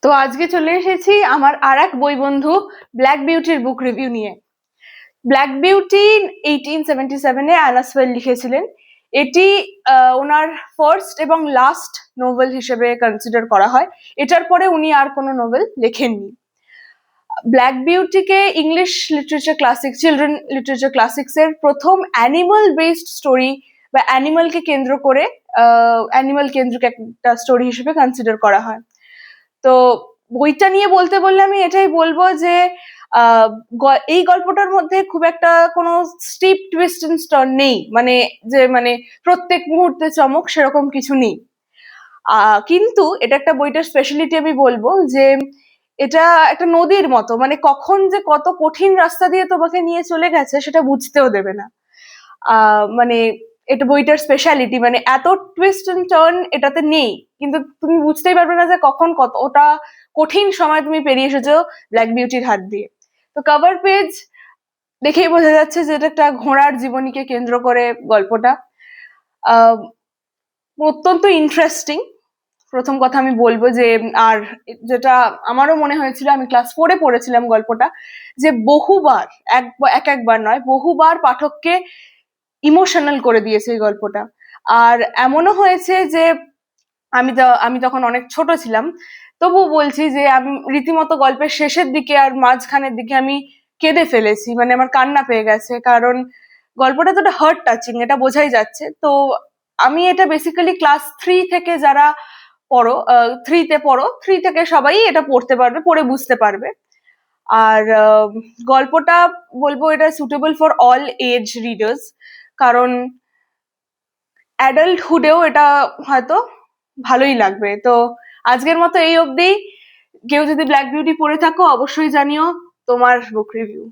তো আজকে চলে এসেছি আমার আর এক বই বন্ধু ব্ল্যাক বিউটির বুক রিভিউ নিয়ে। ব্ল্যাক বিউটি 1877-এ অ্যানা সোয়েল লিখেছিলেন। এটি ওনার ফার্স্ট এবং লাস্ট নোভেল হিসেবে কনসিডার করা হয়। এটার পরে উনি আর কোনো নোভেল লেখেননি। ব্ল্যাক বিউটিকে English literature classic, children literature classics এর প্রথম অ্যানিমাল বেসড স্টোরি বা অ্যানিমালকে কেন্দ্র করে অ্যানিমাল কেন্দ্রিক একটা স্টোরি হিসেবে কনসিডার করা হয়। তো বইটা নিয়ে বলতে বললে আমি এটাই বলবো যে এই গল্পটার মধ্যে খুব একটা কোনো স্টিপ টুইস্ট এন্ড টার্ন নেই, মানে প্রত্যেক মুহূর্তে চমক সেরকম কিছু নেই। কিন্তু এটা একটা বইটার স্পেশালিটি আমি বলবো যে এটা একটা নদীর মতো, মানে কখন যে কত কঠিন রাস্তা দিয়ে তোমাকে নিয়ে চলে গেছে সেটা বুঝতেও দেবে না। মানে এটা বইটার স্পেশালিটি, মানে এত টুইস্ট এন্ড টার্ন এটাতে নেই, কিন্তু তুমি বুঝতেই পারবে না যে কখন কতটা কঠিন সময় তুমি পেরিয়ে এসেছো ব্ল্যাক বিউটির হাত দিয়ে। তো কভার পেজ দেখেই বোঝা যাচ্ছে যে এটা একটা ঘোড়ার জীবনীকে কেন্দ্র করে গল্পটা। আহ অত্যন্ত ইন্টারেস্টিং, প্রথম কথা আমি বলবো যে। আর যেটা আমারও মনে হয়েছিল, আমি ক্লাস 4-এ পড়েছিলাম গল্পটা, যে বহুবার একবার নয়, বহুবার পাঠককে ইমোশনাল করে দিয়েছে এই গল্পটা। আর এমনও হয়েছে যে আমি তখন অনেক ছোট ছিলাম, তবুও বলছি যে আমি রীতিমতো গল্পের শেষের দিকে আর মাঝখানের দিকে আমি কেঁদে ফেলেছি, মানে আমার কান্না পেয়ে গেছে, কারণ গল্পটা তো হার্ট টাচিং, এটা বোঝাই যাচ্ছে। তো আমি এটা বেসিক্যালি ক্লাস 3 থেকে যারা পড়ো, 3-তে পড়ো, 3 থেকে সবাই এটা পড়তে পারবে, পড়ে বুঝতে পারবে। আর গল্পটা বলবো এটা suitable for all age readers, কারণ অ্যাডাল্টহুডেও এটা হয়তো ভালোই লাগবে। তো আজকের মতো এই অবধি। কেউ যদি ব্ল্যাক বিউটি পড়ে থাকো অবশ্যই জানিও তোমার বুক রিভিউ।